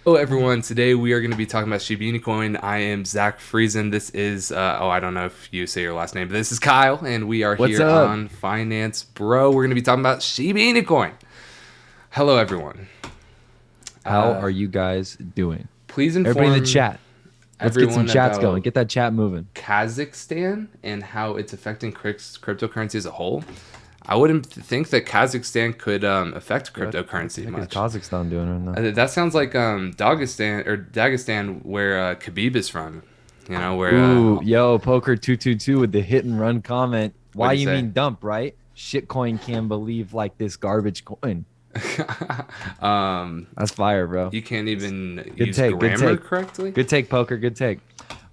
Hello everyone, today we are going to be talking about Shiba Inu Coin. I am Zach Friesen. This is, I don't know if you say your last name, but this is Kyle, and we are What's here up? on Finance Bro. We're going to be talking about Shiba Inu Coin. Hello everyone. How are you guys doing? Please Everybody in the inform chat. Let's get some everyone chats going. about Get that chat moving. Kazakhstan and how it's affecting cryptocurrency as a whole. I wouldn't think that Kazakhstan could affect What the cryptocurrency heck is much. Kazakhstan doing right now? That sounds like Dagestan, where Khabib is from. You know where? Ooh, yo, Poker222 with the hit and run comment. What Why do you you say? mean dump, right? Shitcoin can't believe like this garbage coin. um, That's fire, bro. you can't even Good use take. Good grammar take. correctly. Good take, Poker. Good take.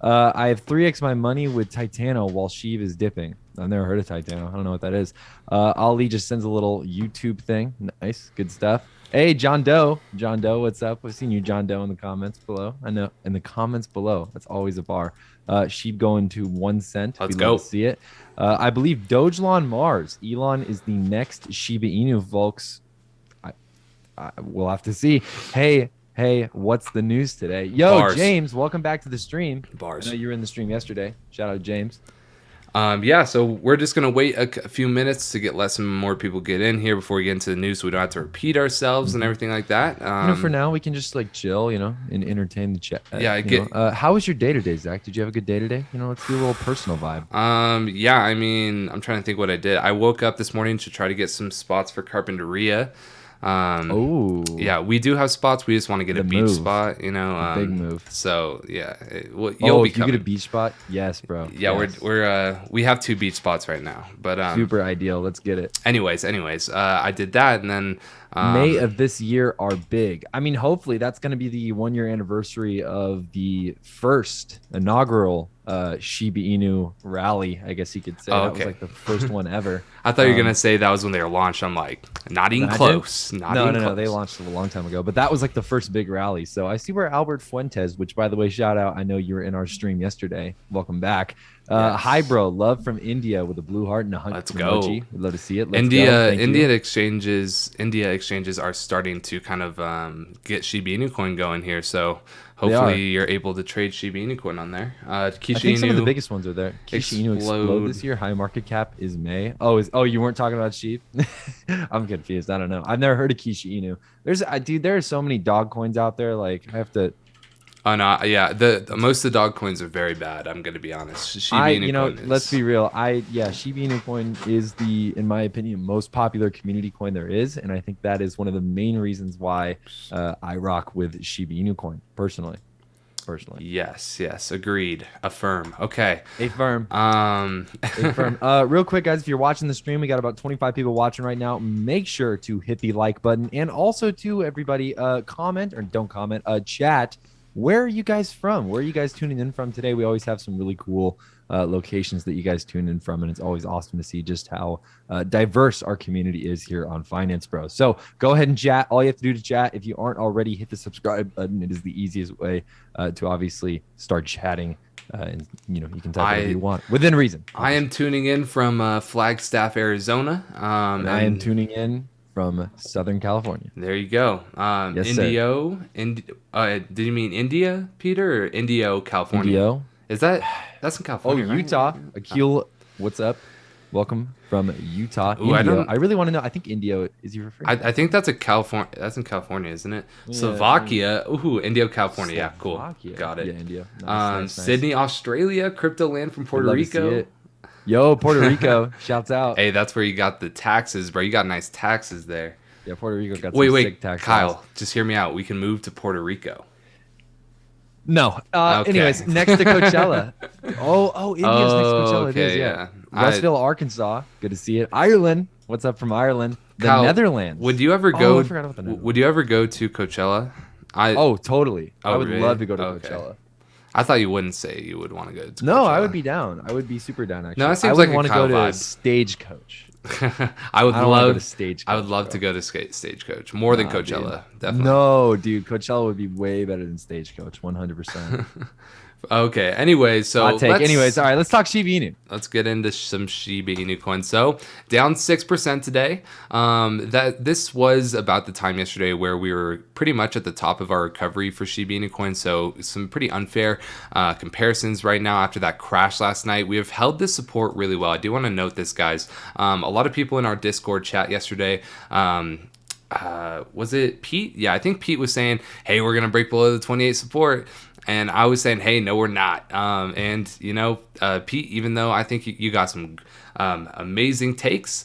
I have 3x my money with Titano while Sheev is dipping. I've never heard of Titano. I don't know what that is. Ali just sends a little YouTube thing. Nice. Good stuff. Hey, John Doe. John Doe, what's up? I've seen you, John Doe, in the comments below. I know. In the comments below. That's always a bar. Sheep going to 1 cent. Let's We'd love go. to see it. I believe Dogelon Mars. Elon is the next Shiba Inu, folks. We'll have to see. Hey, what's the news today? Yo, Bars. James, welcome back to the stream. I Bars. know you were in the stream yesterday. Shout out, James. Yeah, so we're just gonna wait a few minutes to get less and more people get in here before we get into the news, so we don't have to repeat ourselves and everything like that. For now, we can just like chill, and entertain the chat. Yeah, I get. How was your day today, Zach? Did you have a good day today? Let's do a little personal vibe. Yeah, I mean, I'm trying to think what I did. I woke up this morning to try to get some spots for Carpinteria. Oh, Yeah, we do have spots. We just want to get a The beach move. spot, big move. So yeah, well, Oh, you'll be if you get coming. a beach spot, yes, bro. Yeah, Yes. we have 2 beach spots right now. But Super ideal. Let's get it. anyways, I did that, and then May of this year are big. I mean, hopefully that's going to be the 1 year anniversary of the first inaugural Shiba Inu rally. I guess you could say that was okay. like the first one ever. I thought you were gonna say that was when they were launched. I'm like, not even Imagine. close. Not No, even no, close. no. They launched it a long time ago, but that was like the first big rally. So I see where Albert Fuentes, which by the way, shout out. I know you were in our stream yesterday. Welcome back. Yes. Hi, bro. Love from India with a blue heart and a hunt Let's go. emoji. We'd love to see it. Let's India, go. Thank India you. exchanges are starting to kind of get Shiba Inu coin going here. So They are. hopefully you're able to trade Shiba Inu coin on there. I Kishi think some of the Inu biggest ones are there. Kishi Inu explode. explode this year. High market cap is May. Oh, you weren't talking about sheep? I'm confused. I don't know. I've never heard of Kishi Inu. Dude, there are so many dog coins out there. Like I have to. Oh no, yeah. The most of the dog coins are very bad. I'm gonna be honest. Shiba Inu coin is, Let's be real. Shiba Inu coin is in my opinion, most popular community coin there is, and I think that is one of the main reasons why I rock with Shiba Inu coin personally. Yes, agreed. Affirm. Okay. A firm. Um, Firm. Real quick, guys, if you're watching the stream, we got about 25 people watching right now. Make sure to hit the like button, and also to everybody, comment or don't comment, chat. Where are you guys from? Where are you guys tuning in from today? We always have some really cool locations that you guys tune in from, and it's always awesome to see just how diverse our community is here on Finance Bros. So go ahead and chat. All you have to do to chat, if you aren't already, hit the subscribe button. It is the easiest way to obviously start chatting. And you can type whatever you want within reason. I am tuning in from Flagstaff, Arizona. And I am tuning in from Southern California. There you go. Yes, Indio. Did you mean India, Peter, or Indio, California? Indio. That's in Oh, California, right? Utah. Akil, what's up? Welcome from Utah. Ooh, Indio. I really want to know. I think Indio is you referring? I think that's a California. That's in California, isn't it? Yeah, Slovakia. Ooh, Indio, California. Yeah, cool. Slovakia. Got it. Yeah, Indio. Nice. Sydney, Australia. Crypto land from Puerto Would love to see Rico. it. Yo, Puerto Rico. Shouts out. Hey, that's where you got the taxes, bro. You got nice taxes there. Yeah, Puerto Rico got some Wait, sick tax Kyle, laws. just hear me out. We can move to Puerto Rico. No. Okay. Anyways, next to Coachella. Oh, India's next to Coachella. It is, okay, yeah. yeah. Westville, Arkansas. Good to see it. Ireland. What's up from Ireland? The Kyle, Netherlands. Would you ever Oh, go? I forgot about the Netherlands. Would you ever go to Coachella? Oh, totally. Oh, I would really? love to go to Okay. Coachella. I thought you wouldn't say you would want to go to. No, I Coachella. would be down. I would be super down. Actually, No, it seems I like would a want to Kyle go to vibe. Stagecoach. I would I don't wanna go love to Stagecoach. I would love bro. to go to Stagecoach more than Nah, Coachella. dude. Definitely. No, dude, Coachella would be way better than Stagecoach. 100%. Okay. Anyway, so Hot take. Anyways, all right, let's talk Shiba Inu. let's get into some Shiba Inu coin. So down 6% today. That this was about the time yesterday where we were pretty much at the top of our recovery for Shiba Inu coin. So some pretty unfair comparisons right now after that crash last night. We have held this support really well. I do want to note this, guys. A lot of people in our Discord chat yesterday. Was it Pete? Yeah, I think Pete was saying, "Hey, we're gonna break below the 28 support." And I was saying, hey, no, we're not. And, Pete, even though I think you got some amazing takes,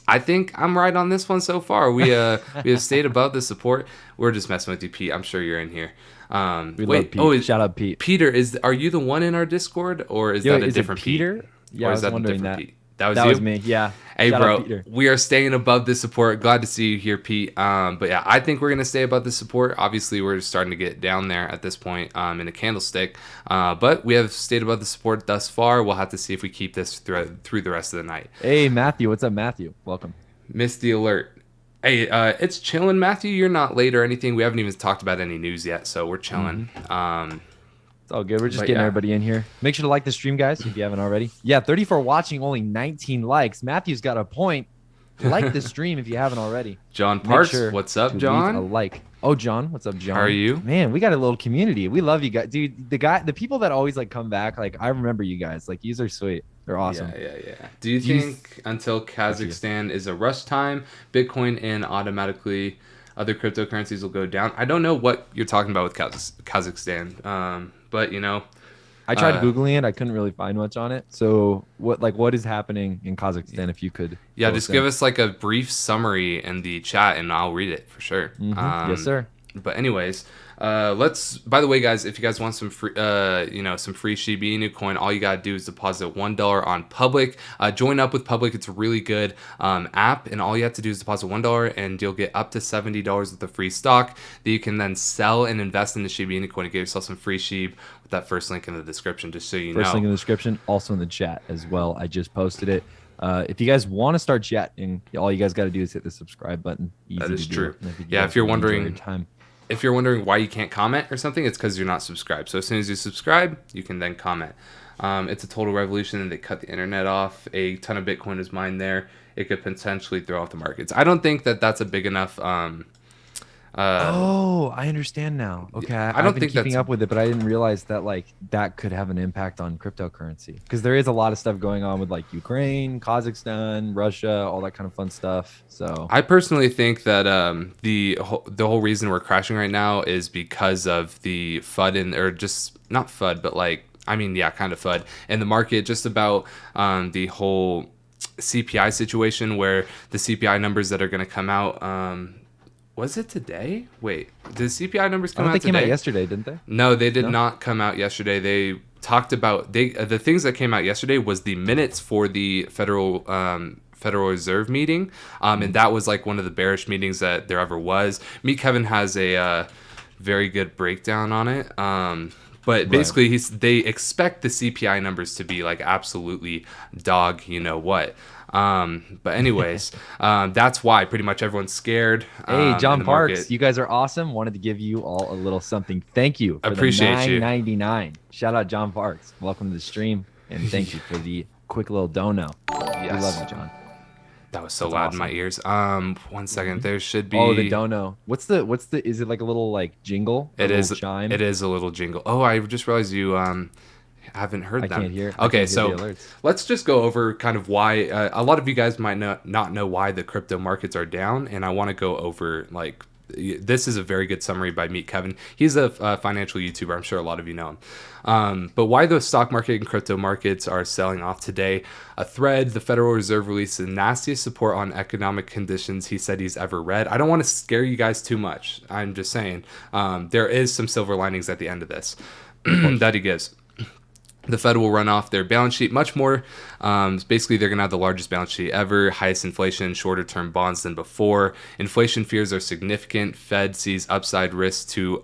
I think I'm right on this one so far. We have stayed above the support. We're just messing with you, Pete. I'm sure you're in here. We love Pete. Shout out Pete. Peter, are you the one in our Discord, or is that a different Peter? Pete? Yeah, or I is was that wondering a different that. Pete? That was you? me. Yeah. Hey, Shout out, bro, we are staying above the support. Glad to see you here, Pete. But yeah, I think we're gonna stay above the support. Obviously, we're starting to get down there at this point in a candlestick. But we have stayed above the support thus far. We'll have to see if we keep this through the rest of the night. Hey, Matthew, what's up, Matthew? Welcome. Missed the alert. Hey, it's chilling, Matthew. You're not late or anything. We haven't even talked about any news yet, so we're chilling. It's all good. We're just getting everybody in here. Make sure to like the stream, guys, if you haven't already. Yeah, 34 watching, only 19 likes. Matthew's got a point. Like the stream if you haven't already. John Parks, what's up, John? A like. Oh, John, what's up, John? How are you? Man, we got a little community. We love you guys, dude. The people that always like come back, like I remember you guys. Like, yous are sweet. They're awesome. Yeah. Do you think until Kazakhstan is a rush time, Bitcoin and automatically other cryptocurrencies will go down? I don't know what you're talking about with Kazakhstan. But I tried Googling it. I couldn't really find much on it. So what is happening in Kazakhstan, if you could? Yeah, just give us like a brief summary in the chat and I'll read it for sure. Yes, sir. But anyways, by the way, guys, if you guys want some free, some free Shiba Inu coin, all you gotta do is deposit $1 on Public. Join up with Public. It's a really good app, and all you have to do is deposit $1, and you'll get up to $70 worth of free stock that you can then sell and invest in the Shiba Inu coin and get yourself some free Shib with that first link in the description, just so you know. First link in the description, also in the chat as well. I just posted it. If you guys want to start chatting, all you guys got to do is hit the subscribe button. Easy that is to true. Yeah, if you're wondering why you can't comment or something, it's because you're not subscribed. So as soon as you subscribe, you can then comment. It's a total revolution, and they cut the internet off. A ton of Bitcoin is mined there. It could potentially throw off the markets. I don't think that that's a big enough. I understand now. Okay, I've been keeping up with it, but I didn't realize that that could have an impact on cryptocurrency, because there is a lot of stuff going on with Ukraine, Kazakhstan, Russia, all that kind of fun stuff. So I personally think that the whole reason we're crashing right now is because of the FUD or just not FUD, but kind of FUD in the market, just about the whole CPI situation, where the CPI numbers that are going to come out. Was it today? Wait, did CPI numbers come out today? They came out yesterday, didn't they? No, they did not come out yesterday. They talked about the things that came out yesterday was the minutes for the Federal Reserve meeting, and that was one of the bearish meetings that there ever was. Meet Kevin has a very good breakdown on it. But basically, they expect the CPI numbers to be absolutely dog, you know what. But anyways, that's why pretty much everyone's scared. Hey, John Parks, you guys are awesome. Wanted to give you all a little something. Thank you. For Appreciate the $9.99. Shout out John Parks. Welcome to the stream, and thank you for the quick little dono. Yes. We love you, John. That was so loud in my ears. 1 second. There should be. Oh, the dono. What's the? Is it like a little jingle? It is. Chime? It is a little jingle. Oh, I just realized you haven't heard them. I can't hear. Okay, so let's just go over kind of why a lot of you guys might not know why the crypto markets are down, and I want to go over this is a very good summary by Meet Kevin. He's a financial YouTuber. I'm sure a lot of you know him. But why the stock market and crypto markets are selling off today. A thread, the Federal Reserve released the nastiest report on economic conditions he said he's ever read. I don't want to scare you guys too much. I'm just saying there is some silver linings at the end of this that he gives. The Fed will run off their balance sheet much more. Basically, they're going to have the largest balance sheet ever, highest inflation, shorter term bonds than before. Inflation fears are significant. Fed sees upside risk to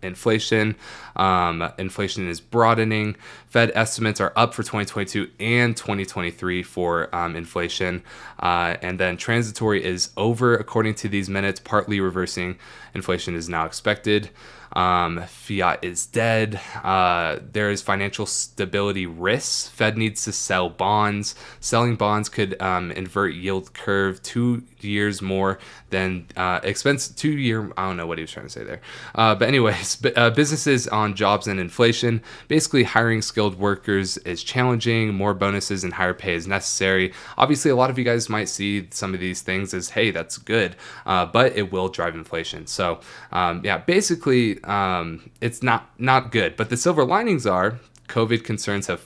inflation. Inflation is broadening. Fed estimates are up for 2022 and 2023 for inflation. And then transitory is over, according to these minutes, partly reversing. Inflation is now expected. Fiat is dead. There is financial stability risks. Fed needs to sell bonds. Selling bonds could invert yield curve 2 years more than expense 2 year. I don't know what he was trying to say there. But anyways, businesses on jobs and inflation. Basically, hiring skilled workers is challenging. More bonuses and higher pay is necessary. Obviously, a lot of you guys might see some of these things as, hey, that's good, but it will drive inflation. So yeah, basically, it's not good. But the silver linings are COVID concerns have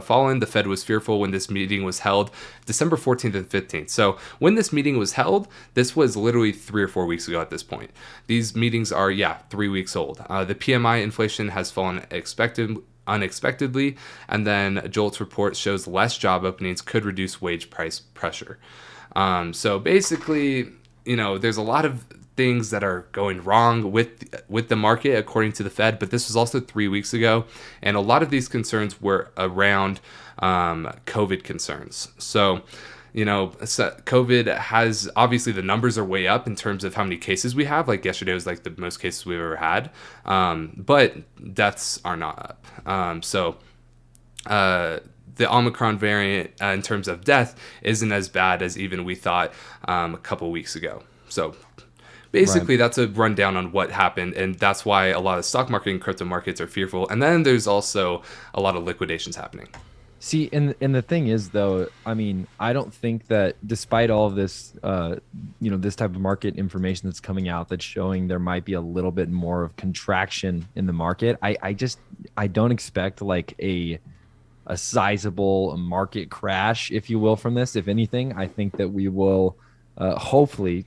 fallen. The Fed was fearful when this meeting was held December 14th and 15th. So when this meeting was held, this was literally 3 or 4 weeks ago at this point. These meetings are, 3 weeks old. The PMI inflation has fallen unexpectedly, and then JOLTS report shows less job openings could reduce wage price pressure. So basically, there's a lot of things that are going wrong with the market according to the Fed, but this was also 3 weeks ago, and a lot of these concerns were around COVID concerns. So COVID has, obviously the numbers are way up in terms of how many cases we have. Like yesterday was like the most cases we've ever had, but deaths are not up. The Omicron variant in terms of death isn't as bad as even we thought a couple weeks ago. So basically, That's a rundown on what happened, and that's why a lot of stock market and crypto markets are fearful. And then there's also a lot of liquidations happening. See, and the thing is, though, I mean, I don't think that despite all of this, this type of market information that's coming out that's showing there might be a little bit more of contraction in the market, I don't expect like a sizable market crash, if you will, from this. If anything, I think that we will hopefully,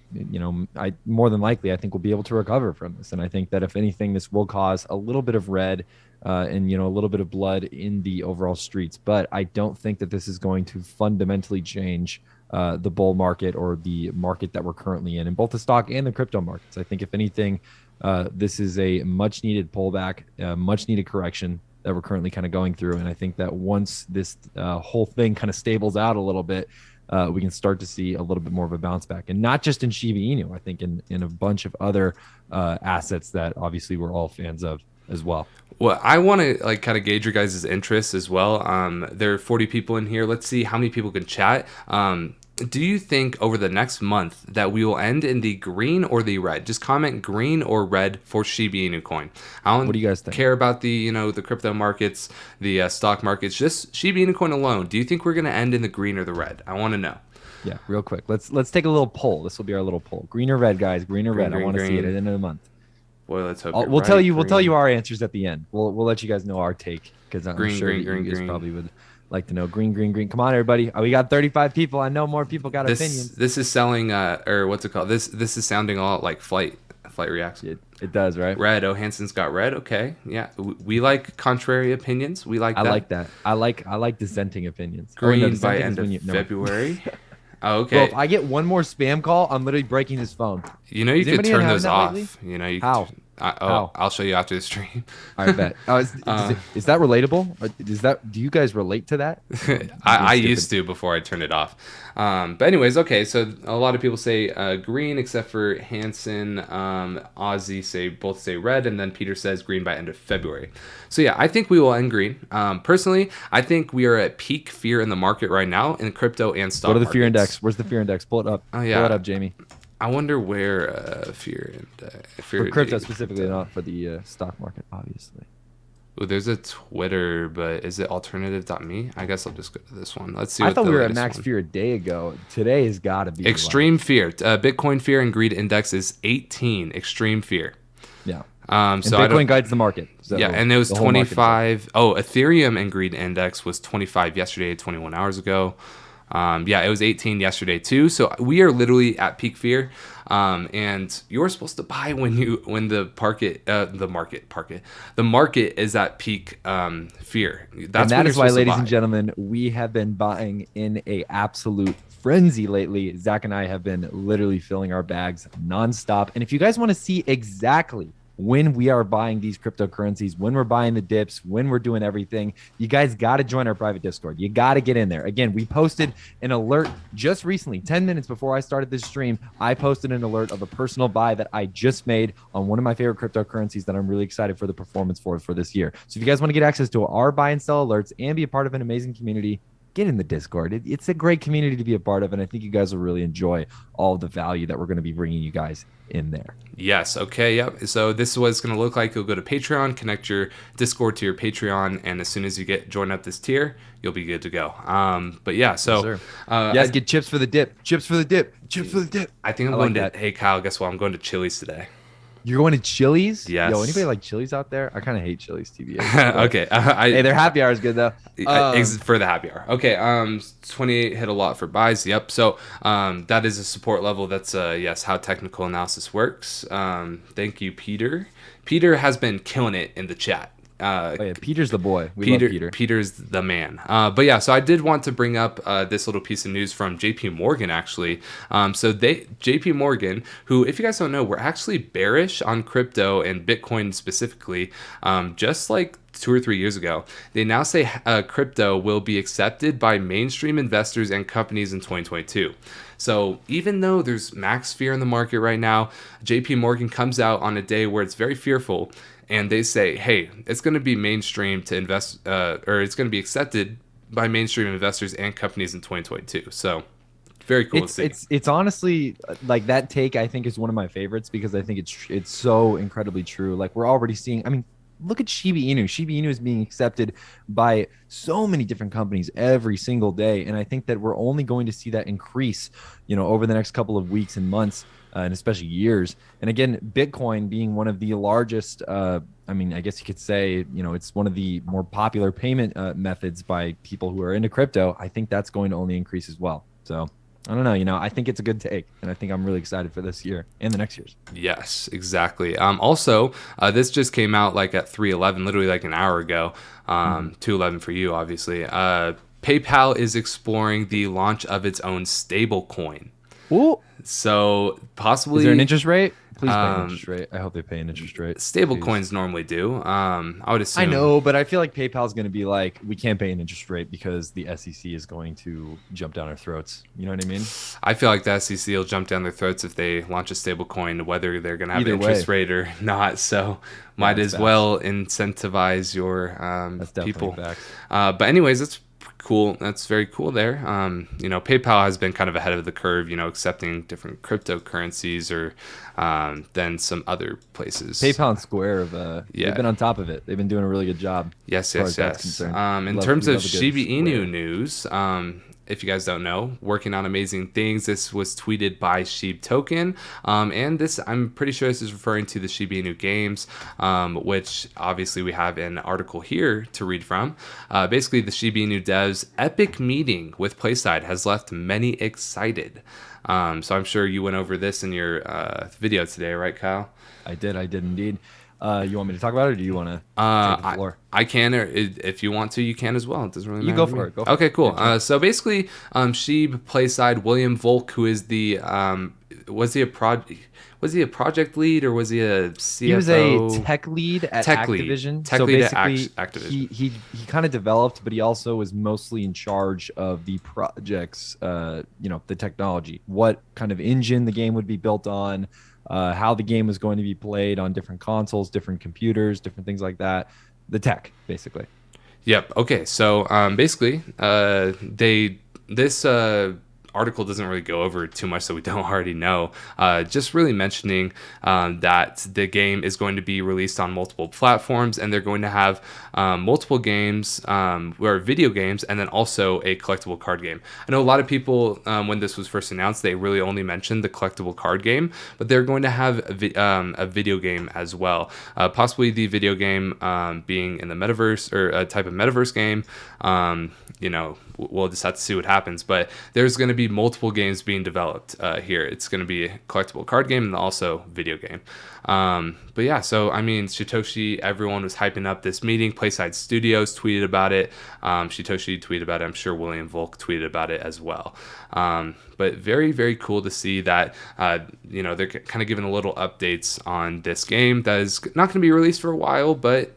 more than likely, I think we'll be able to recover from this. And I think that if anything, this will cause a little bit of red and, a little bit of blood in the overall streets. But I don't think that this is going to fundamentally change the bull market or the market that we're currently in both the stock and the crypto markets. I think if anything, this is a much needed pullback, much needed correction that we're currently kind of going through. And I think that once this whole thing kind of stables out a little bit, we can start to see a little bit more of a bounce back, and not just in Shiba Inu. I think in a bunch of other assets that obviously we're all fans of as well. Well, I want to kind of gauge your guys' interest as well. There are 40 people in here. Let's see how many people can chat. Do you think over the next month that we will end in the green or the red? Just comment green or red for Shiba Inu Coin. I don't What do you guys think? care about the the crypto markets, the stock markets. Just Shiba Inu Coin alone. Do you think we're going to end in the green or the red? I want to know. Yeah, real quick. Let's take a little poll. This will be our little poll. Green or red, guys? Green or red? I want to see it at the end of the month. Boy, let's hope we'll tell you. We'll tell you our answers at the end. We'll let you guys know our take, because I'm sure you guys probably would like to know. Green. Come on, everybody. We got 35 people. I know more people got opinions. This is selling, or what's it called? This is sounding all like flight reacts. It does, right? Red. Oh, Hanson's got red. Okay, yeah. We like contrary opinions. We like that. I like that. I like dissenting opinions. Green by end of February. Oh, okay. Bro, if I get one more spam call, I'm literally breaking this phone. You could turn those off. Lately? How? How? I'll show you after the stream. I bet. Is that relatable? Do you guys relate to that? I used to before I turned it off. But anyways, okay. So a lot of people say green, except for Hanson. Ozzy both say red, and then Peter says green by end of February. So yeah, I think we will end green. Personally, I think we are at peak fear in the market right now in crypto and stock. Go to the fear index. Where's the fear index? Pull it up. Oh yeah. Pull it up, Jamie. I wonder where fear for crypto specifically, not for the stock market, obviously. Oh, there's a Twitter, but is it alternative.me? I guess I'll just go to this one. Let's see. I thought we were at max fear a day ago. Today has got to be extreme fear. Bitcoin fear and greed index is 18. Extreme fear. Yeah. So Bitcoin guides the market. So yeah, and it was 25. Oh, Ethereum and greed index was 25 yesterday, 21 hours ago. It was 18 yesterday too. So we are literally at peak fear. And you're supposed to buy when the market is at peak fear. That is why, ladies and gentlemen, we have been buying in a absolute frenzy lately. Zach and I have been literally filling our bags nonstop. And if you guys want to see exactly when we are buying these cryptocurrencies, when we're buying the dips, when we're doing everything. You guys got to join our private Discord. You got to get in there. Again, we posted an alert just recently, 10 minutes before I started this stream. I posted an alert of a personal buy that I just made on one of my favorite cryptocurrencies that I'm really excited for the performance for this year. So if you guys want to get access to our buy and sell alerts and be a part of an amazing community, get in the Discord. It's a great community to be a part of, and I think you guys will really enjoy all of the value that we're going to be bringing you guys in there. Yes. Okay. Yep. So this is what it's going to look like. You'll go to Patreon, connect your Discord to your Patreon, and as soon as you join up this tier, you'll be good to go. But yeah. So yes, get chips for the dip. Chips for the dip. Chips for the dip. I think I'm going to. Hey Kyle, guess what? I'm going to Chili's today. You're going to Chili's? Yes. Yo, anybody like Chili's out there? I kind of hate Chili's TBA. Okay. Hey, their happy hour is good though. For the happy hour. Okay. 28 hit a lot for buys. Yep. So that is a support level. That's yes, how technical analysis works. Thank you, Peter. Peter has been killing it in the chat. Peter's the boy. We love Peter. Peter's the man. But yeah, so I did want to bring up this little piece of news from JP Morgan, actually. JP Morgan, who, if you guys don't know, we're actually bearish on crypto and Bitcoin specifically, just like 2 or 3 years ago. They now say crypto will be accepted by mainstream investors and companies in 2022. So even though there's max fear in the market right now, JP Morgan comes out on a day where it's very fearful, and they say, hey, it's going to be mainstream to invest, or it's going to be accepted by mainstream investors and companies in 2022. So very cool to see. It's honestly, like, that take I think is one of my favorites, because I think it's so incredibly true. Like, we're already seeing, I mean, look at Shiba Inu. Shiba Inu is being accepted by so many different companies every single day. And I think that we're only going to see that increase, over the next couple of weeks and months, and especially years. And again, Bitcoin being one of the largest, I guess you could say, it's one of the more popular payment methods by people who are into crypto. I think that's going to only increase as well. So I don't know, I think it's a good take, and I think I'm really excited for this year and the next years. Yes, exactly. Also, this just came out like at 3:11, literally like an hour ago, 2:11 for you, obviously. PayPal is exploring the launch of its own stable coin. Ooh. So possibly... Is there an interest rate? Please pay an interest rate. I hope they pay an interest rate. Stable coins normally do. I would assume. I know, but I feel like PayPal is going to be like, we can't pay an interest rate because the SEC is going to jump down our throats. You know what I mean? I feel like the SEC will jump down their throats if they launch a stable coin, whether they're going to have an interest rate or not. So might as well incentivize your people. But anyways, that's cool. That's very cool there. PayPal has been kind of ahead of the curve, accepting different cryptocurrencies or than some other places. PayPal and Square they've been on top of it. They've been doing a really good job. Yes. In terms of Shiba Inu news, if you guys don't know, working on amazing things. This was tweeted by Shib Token, and this, I'm pretty sure this is referring to the Shiba Inu games, which obviously we have an article here to read from. Basically, the Shiba Inu devs' epic meeting with Playside has left many excited. So I'm sure you went over this in your video today, right, Kyle? I did indeed. You want me to talk about it, or do you want to take the floor? I can, or if you want to, you can as well. It doesn't really matter. You go for it. Okay, cool. So basically, Shib, Playside, William Volk, who is the was he a project lead, or was he a CFO? He was a tech lead at Activision. Activision. He kind of developed, but he also was mostly in charge of the projects, the technology, what kind of engine the game would be built on, how the game was going to be played on different consoles, different computers, different things like that. The tech, basically. Yep. Okay. So basically, this article doesn't really go over too much that we don't already know. Just really mentioning that the game is going to be released on multiple platforms, and they're going to have multiple games, or video games, and then also a collectible card game. I know a lot of people, when this was first announced, they really only mentioned the collectible card game, but they're going to have a video game as well. Possibly the video game being in the metaverse, or a type of metaverse game. We'll just have to see what happens, but there's going to be be multiple games being developed here. It's going to be a collectible card game and also video game. But yeah, so I mean, Satoshi, everyone was hyping up this meeting. Playside Studios tweeted about it. Satoshi tweeted about it. I'm sure William Volk tweeted about it as well. But very, very cool to see that, they're kind of giving a little updates on this game that is not going to be released for a while, but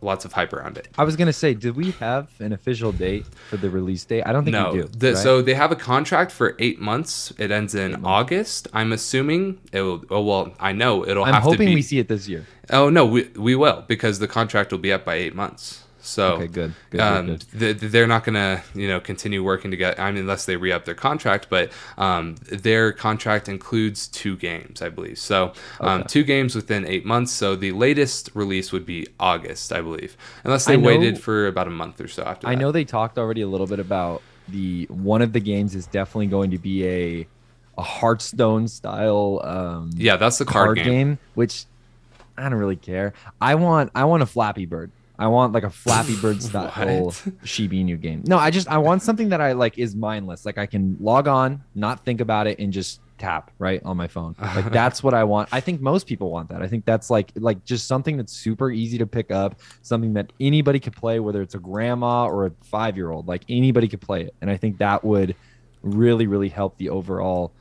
lots of hype around it. I was gonna say, did we have an official date for the release date? I don't think we do. Right? So they have a contract for 8 months. It ends in August. I'm assuming it will. Oh well, I know it'll have to be. I'm hoping we see it this year. Oh no, we will, because the contract will be up by 8 months. So okay, good. They're not gonna continue working together. I mean, unless they re-up their contract, but their contract includes 2 games, I believe. So 2 games within 8 months. So the latest release would be August, I believe, unless they waited for about a month or so after that. I know they talked already a little bit about one of the games is definitely going to be a Hearthstone style. Yeah, that's the card game, which I don't really care. I want a Flappy Bird. I want like a Flappy Bird style Shiba Inu game. No, I want something that I like is mindless. Like I can log on, not think about it, and just tap right on my phone. Like that's what I want. I think most people want that. I think that's like just something that's super easy to pick up, something that anybody could play, whether it's a grandma or a 5-year-old. Like anybody could play it, and I think that would really, really help the overall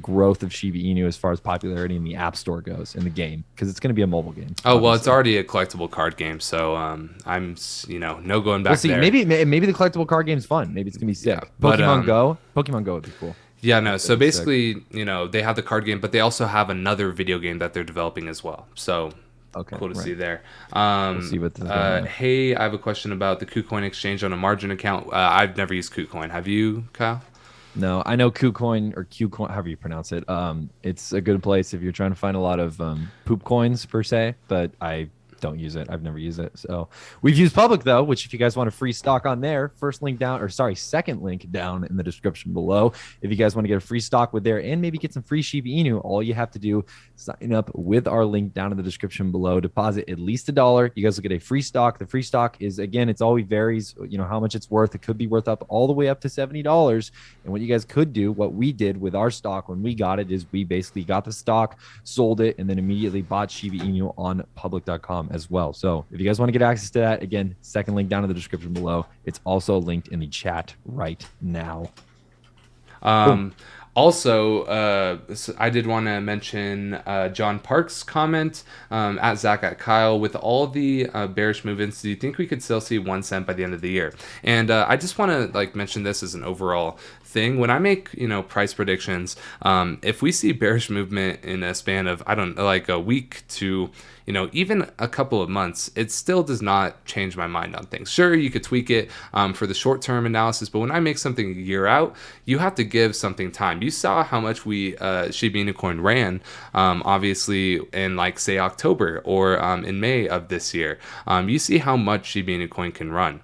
growth of Shiba Inu as far as popularity in the App Store goes in the game, because it's going to be a mobile game. Oh, well, it's already a collectible card game, so I'm no going back there. Maybe the collectible card game's fun. Maybe it's going to be sick. Yeah, Pokemon Go would be cool. Yeah, no. So basically, they have the card game, but they also have another video game that they're developing as well. So okay, cool to see there. We'll see what hey, I have a question about the KuCoin exchange on a margin account. I've never used KuCoin. Have you, Kyle? No, I know KuCoin or QCoin, however you pronounce it. It's a good place if you're trying to find a lot of poop coins per se, but I don't use it. I've never used it. So we've used Public though, which if you guys want a free stock on there, second link down in the description below. If you guys want to get a free stock with there and maybe get some free Shiba Inu, all you have to do is sign up with our link down in the description below. Deposit at least $1. You guys will get a free stock. The free stock is, again, it's always varies, how much it's worth. It could be worth up all the way up to $70. And what you guys could do, what we did with our stock when we got it, is we basically got the stock, sold it, and then immediately bought Shiba Inu on public.com as well. So if you guys want to get access to that, again, second link down in the description below. It's also linked in the chat right now. Also, I did want to mention John Park's comment at Zach at Kyle. With all the bearish movements, do you think we could still see 1 cent by the end of the year? And I just want to mention this as an overall thing. When I make price predictions, if we see bearish movement in a span of a week to even a couple of months, it still does not change my mind on things. Sure, you could tweak it for the short-term analysis, but when I make something a year out, you have to give something time. You saw how much Shiba Inu Coin ran, obviously in say October or in May of this year. You see how much Shiba Inu Coin can run.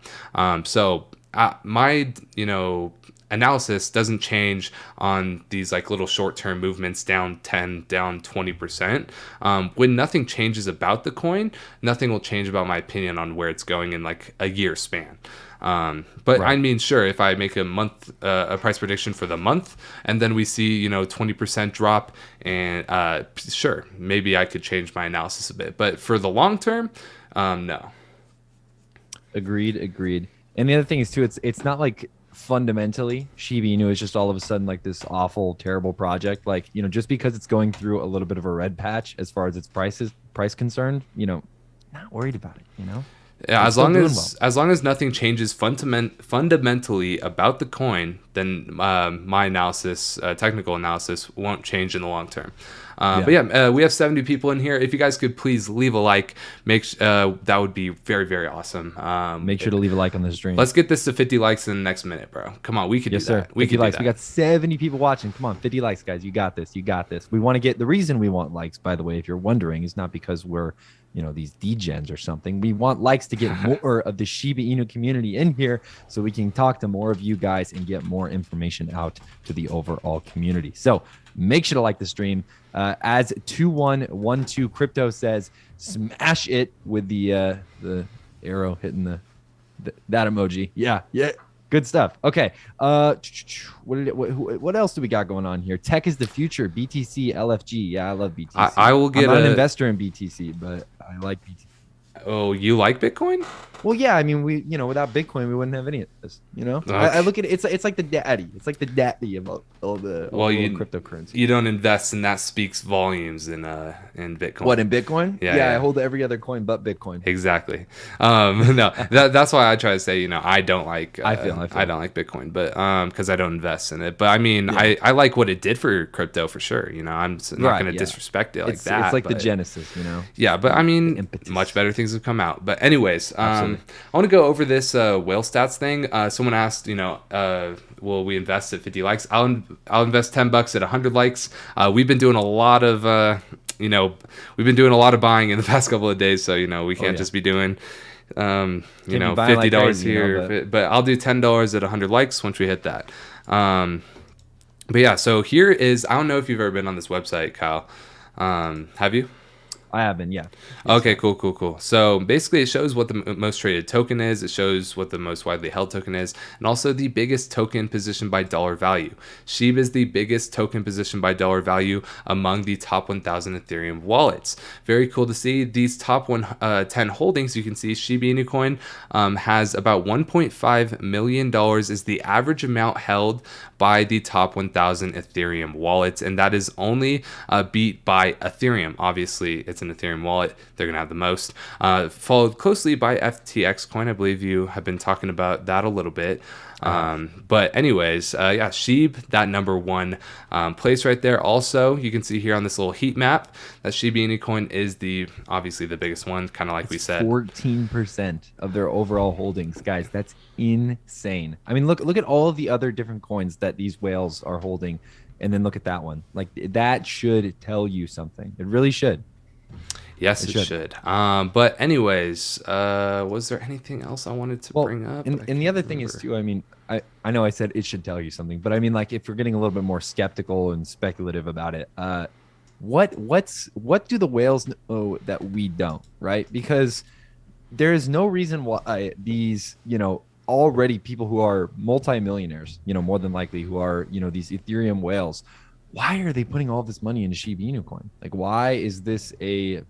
So my analysis doesn't change on these little short-term movements, down 10, down 20%. When nothing changes about the coin, nothing will change about my opinion on where it's going in a year span. But right. I mean, sure, if I make a price prediction for the month and then we see 20% drop, and sure, maybe I could change my analysis a bit. But for the long term, no. Agreed. And the other thing is too, it's not fundamentally Shiba Inu is just all of a sudden this awful, terrible project. Just because it's going through a little bit of a red patch as far as its price concerned, not worried about it. Yeah, as long as nothing changes fundamentally about the coin, then my analysis, technical analysis, won't change in the long term. But yeah, we have 70 people in here. If you guys could please leave a like, that would be very, very awesome. Make sure to leave a like on the stream. Let's get this to 50 likes in the next minute, bro. Come on, we could do that. We could do that. We got 70 people watching. Come on, 50 likes, guys. You got this. We want to get the reason we want likes, by the way, if you're wondering, is not because we're these degens or something. We want likes to get more of the Shiba Inu community in here so we can talk to more of you guys and get more information out to the overall community. So make sure to like the stream. As 2112 Crypto says, smash it with the arrow hitting that emoji. Yeah. Good stuff. Okay. What else do we got going on here? Tech is the future. BTC, LFG. Yeah, I love I BTC. will I'm get not an a. investor in BTC, but I like BTC. Oh, you like Bitcoin? Well, yeah, I mean, without Bitcoin, we wouldn't have any of this. I Okay. look at it. It's like the daddy. It's like the daddy of all Well, the little you cryptocurrencies. you don't invest, and that speaks volumes in What, Bitcoin. in Bitcoin? Yeah, Yeah, I yeah. hold every other coin but Bitcoin. Exactly. No, that's why I try to say, I I feel. don't like Bitcoin, but because I don't invest in it. But I mean, Yeah. I like what it did for crypto for sure. Not going Right. to Yeah. disrespect it like It's that, like the but genesis. yeah. But I The mean, much impetus. better things have come out. But anyways, Absolutely. I want to go over this whale stats thing. Someone asked, will we invest at 50 likes? I'll invest $10 at 100 likes. We've been doing a lot of you know, we've been doing a lot of buying in the past couple of days, so we Oh can't yeah. just be doing Can't be buying like $50 crazy, but here, but I'll do $10 at 100 likes once we hit that. Um, but yeah, so here is, I don't know if you've ever been on this website, Kyle. Have you? I have been. Yeah. Yes, I Okay, have. cool. So basically, it shows what the most traded token is. It shows what the most widely held token is, and also the biggest token position by dollar value. Shib is the biggest token position by dollar value among the top 1,000 Ethereum wallets. Very cool to see. These top 10 holdings, you can see Shiba Inu Coin has about $1.5 million is the average amount held by the top 1,000 Ethereum wallets, and that is only beat by Ethereum. Obviously, it's an Ethereum wallet; they're gonna have the most. Followed closely by FTX Coin. I believe you have been talking about that a little bit. I have. But anyways, yeah, Shib, that number one place right there. Also, you can see here on this little heat map that Shiba Inu Coin is obviously the biggest one, kind of like It's we said. 14% of their overall holdings, guys. That's insane. I mean, look at all of the other different coins that these whales are holding, and then look at that one. Like, that should tell you something. It really should. Yes, It it should. should. But anyways, was there anything else I wanted to Well, bring up? and I and the can't other thing is remember. too. I mean, I know I said it should tell you something, but I mean, like, if you're getting a little bit more skeptical and speculative about it, what do the whales know that we don't, right? Because there is no reason why these, already people who are multimillionaires, more than likely, who are, these Ethereum whales, why are they putting all this money into Shiba Inu coin? Like, why is this a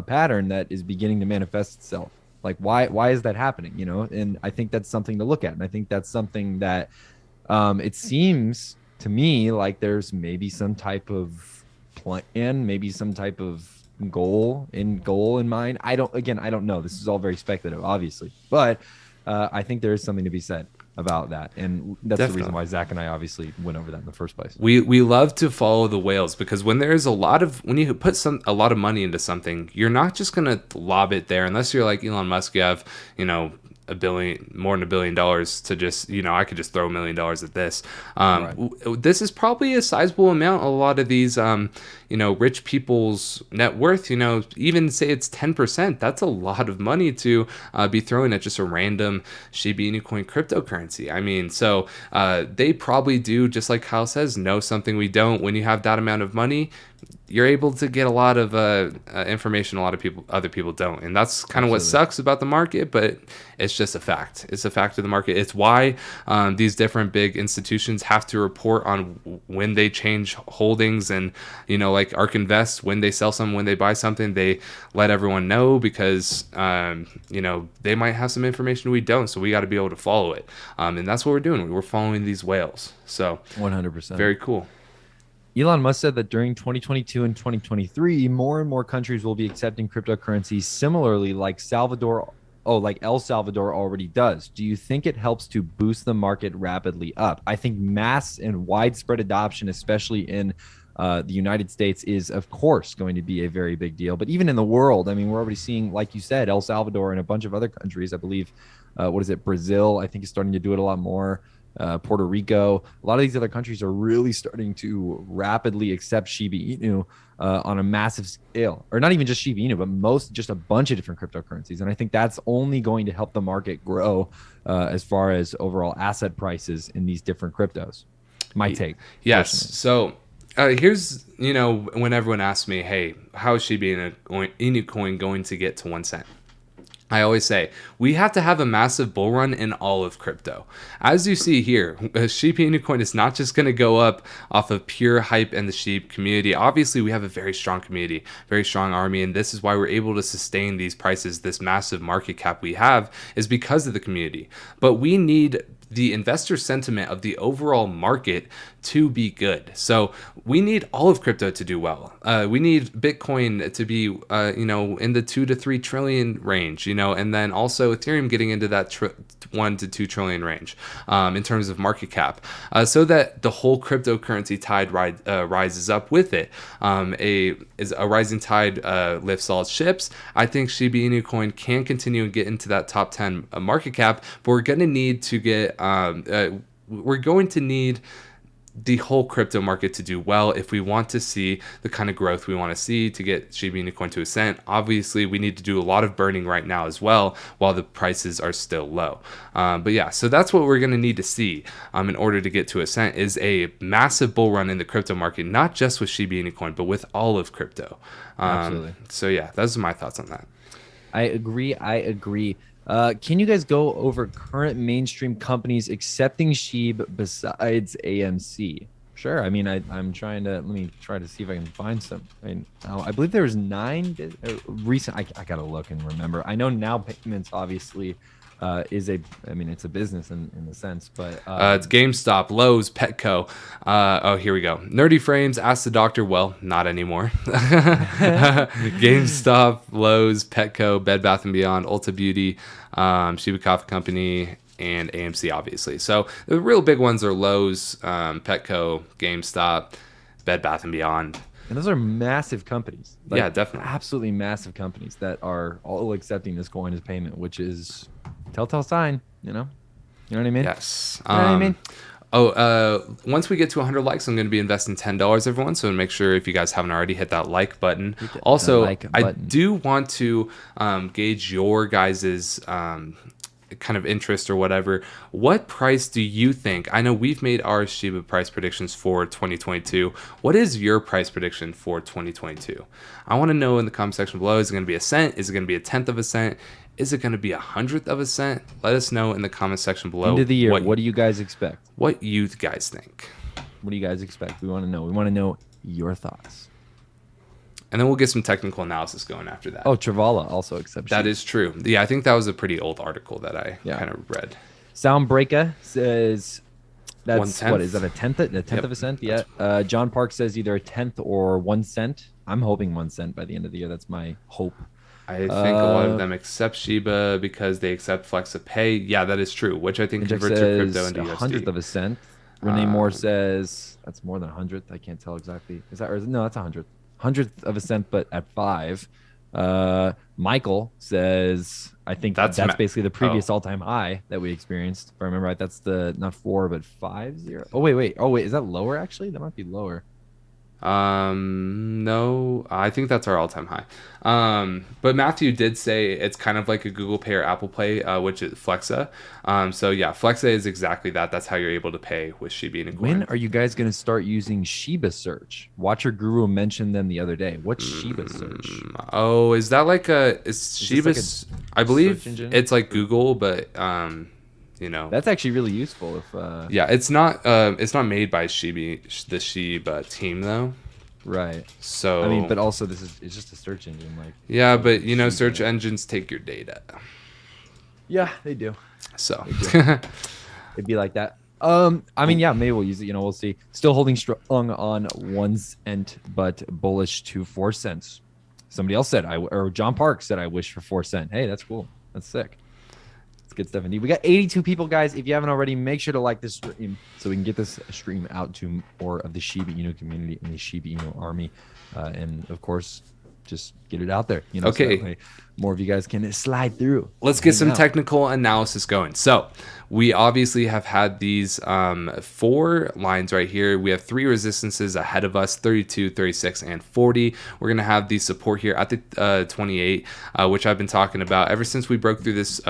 pattern that is beginning to manifest itself? Like, why is that happening? And I think that's something to look at, and I think that's something that it seems to me like there's maybe some type of plan, maybe some type of goal in mind. I don't know. This is all very speculative, obviously, but I think there is something to be said about that, and that's the reason Definitely. why Zach and I obviously went over that in the first place. We love to follow the whales because when you put a lot of money into something, you're not just gonna lob it there unless you're like Elon Musk. You have more than $1 billion to just I could just throw $1 million at this. Right. This is probably a sizable amount. A lot of these rich people's net worth. Even say it's 10%. That's a lot of money to be throwing at just a random Shiba Inu coin cryptocurrency. I mean, so they probably do, just like Kyle says, know something we don't. When you have that amount of money, you're able to get a lot of information a lot of other people don't, and that's kind of what Absolutely. sucks about the market. But it's just a fact. It's a fact of the market. It's why these different big institutions have to report on when they change holdings, and like ARK Invest, when they sell something, when they buy something, they let everyone know because they might have some information we don't, so we got to be able to follow it, and that's what we're doing. We're following these whales, so 100%. very cool. Elon Musk said that during 2022 and 2023, more and more countries will be accepting cryptocurrencies similarly like El Salvador already does. Do you think it helps to boost the market rapidly up? I think mass and widespread adoption, especially in the United States, is of course going to be a very big deal. But even in the world, I mean, we're already seeing, like you said, El Salvador and a bunch of other countries. I believe, what is it? Brazil, I think, is starting to do it a lot more. Puerto Rico, a lot of these other countries are really starting to rapidly accept Shiba Inu on a massive scale, or not even just Shiba Inu, but just a bunch of different cryptocurrencies. And I think that's only going to help the market grow as far as overall asset prices in these different cryptos. My take. Yes. Personally. So here's, when everyone asks me, hey, how is Shiba Inu Coin going to get to 1 cent? I always say we have to have a massive bull run in all of crypto. As you see here, Shiba Inu Coin is not just going to go up off of pure hype in the Shib community. Obviously, we have a very strong community, very strong army, and this is why we're able to sustain these prices. This massive market cap we have is because of the community. But we need the investor sentiment of the overall market to be good. So we need all of crypto to do well. We need Bitcoin to be, in the 2 to 3 trillion range, and then also Ethereum getting into that 1 to 2 trillion range in terms of market cap, so that the whole cryptocurrency tide rises up with it. A rising tide lifts all ships. I think Shiba Inu Coin can continue and get into that top 10 market cap, but we're going to need to get the whole crypto market to do well if we want to see the kind of growth we want to see to get Shiba Inu Coin to a cent. Obviously, we need to do a lot of burning right now as well while the prices are still low. But yeah, so that's what we're going to need to see in order to get to a cent is a massive bull run in the crypto market, not just with Shiba Inu Coin, but with all of crypto. Absolutely. So yeah, those are my thoughts on that. I agree. Can you guys go over current mainstream companies accepting Shib besides AMC? Sure. I mean, I'm trying to, let me try to see if I can find some. I believe there was 9 recent. I got to look and remember. I know Now Payments obviously it's a business in a sense, but it's GameStop, Lowe's, Petco. Here we go. Nerdy Frames asked the doctor. Well, not anymore. GameStop, Lowe's, Petco, Bed Bath & Beyond, Ulta Beauty, Shiba Coffee Company, and AMC, obviously. So the real big ones are Lowe's, Petco, GameStop, Bed Bath & Beyond. And those are massive companies. Yeah, definitely. Absolutely massive companies that are all accepting this coin as payment, which is telltale sign, You know what I mean? Yes. You know what I mean? Once we get to 100 likes, I'm going to be investing $10, everyone. So make sure if you guys haven't already, hit that like button. Also, I do want to gauge your guys's kind of interest or whatever. What price do you think? I know we've made our Shiba price predictions for 2022. What is your price prediction for 2022? I want to know in the comment section below. Is it going to be a cent? Is it going to be a tenth of a cent? Is it going to be 100th of a cent? Let us know in the comment section below. End of the year, what do you guys expect? What you guys think? What do you guys expect? We want to know. We want to know your thoughts. And then we'll get some technical analysis going after that. Oh, Travala also accepts. That is true. Yeah, I think that was a pretty old article that I kind of read. Soundbreaker says that's 1/10. What is that, a tenth of a cent? Yeah. John Park says either a tenth or 1 cent. I'm hoping 1 cent by the end of the year. That's my hope. I think a lot of them accept Shiba because they accept Flexa Pay. Yeah, that is true, which I think converts your crypto into USD. 100th of a cent. Renee Moore says that's more than 100th. I can't tell exactly. Is that, or no, that's 100th. 100th of a cent, but at 5. Michael says, I think that's basically the previous all-time high that we experienced. If I remember right, that's the not 4 but 5-0. Oh wait. Is that lower actually? That might be lower. No, I think that's our all-time high. But Matthew did say it's kind of like a Google Pay or Apple Pay, which is Flexa. So yeah, Flexa is exactly that. That's how you're able to pay with Shiba Inu Coin. When are you guys going to start using Shiba Search? Watcher Guru mentioned them the other day. What's Shiba Search? Oh, is that like is Shiba? Like I believe it's like Google, but that's actually really useful. If it's not made by the Shiba team though. Right. So I mean, but also it's just a search engine, like. Yeah, but search engines take your data. Yeah, they do. So it'd be like that. I mean, yeah, maybe we'll use it. We'll see. Still holding strong on 1 cent, but bullish to 4 cents. Somebody else said or John Park said I wish for 4 cents. Hey, that's cool. That's sick. Good stuff indeed. We got 82 people, guys. If you haven't already, make sure to like this stream so we can get this stream out to more of the Shiba Inu community and the Shiba Inu army, and of course, just get it out there. Okay. So more of you guys can slide through. Let's get some technical analysis going. So we obviously have had these 4 lines right here. We have 3 resistances ahead of us, 32, 36, and 40. We're going to have the support here at the 28, which I've been talking about ever since we broke through this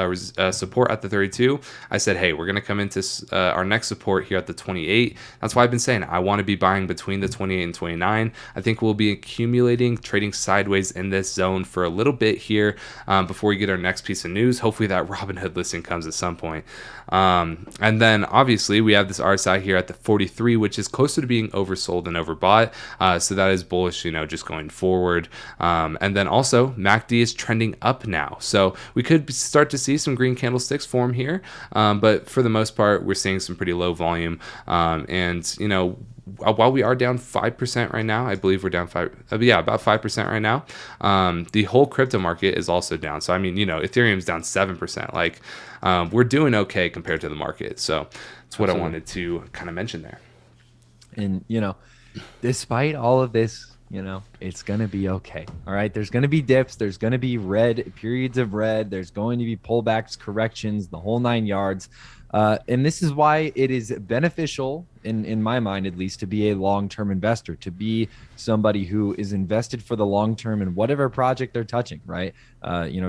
support at the 32. I said, hey, we're going to come into our next support here at the 28. That's why I've been saying I want to be buying between the 28 and 29. I think we'll be accumulating, trading sideways in this zone for a little bit here. before we get our next piece of news. Hopefully that Robinhood listing comes at some point. And then obviously we have this RSI here at the 43, which is closer to being oversold and overbought. So that is bullish, just going forward. And then also MACD is trending up now. So we could start to see some green candlesticks form here. But for the most part, we're seeing some pretty low volume. While we are down 5% right now, I believe we're down about 5% right now. The whole crypto market is also down. So, Ethereum's down 7%. Like, we're doing okay compared to the market. So that's what I wanted to kind of mention there. And, despite all of this, it's going to be okay. All right. There's going to be dips. There's going to be periods of red. There's going to be pullbacks, corrections, the whole 9 yards. And this is why it is beneficial, in my mind at least, to be a long-term investor, to be somebody who is invested for the long term in whatever project they're touching, right?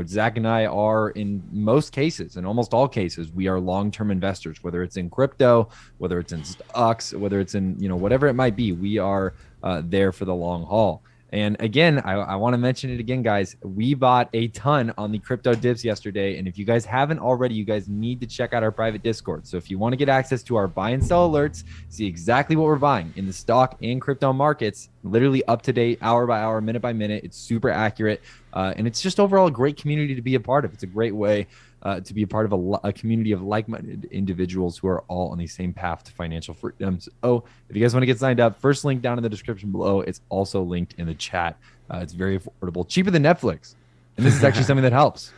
Zach and I are, in most cases, in almost all cases, we are long-term investors, whether it's in crypto, whether it's in stocks, whether it's in, whatever it might be, we are there for the long haul. And again, I want to mention it again, guys. We bought a ton on the crypto dips yesterday. And if you guys haven't already, you guys need to check out our private Discord. So if you want to get access to our buy and sell alerts, see exactly what we're buying in the stock and crypto markets, literally up to date, hour by hour, minute by minute. It's super accurate. And it's just overall a great community to be a part of. It's a great way to be a part of a community of like-minded individuals who are all on the same path to financial freedom. So if you guys want to get signed up, first link down in the description below. It's also linked in the chat. It's very affordable, cheaper than Netflix. And this is actually something that helps.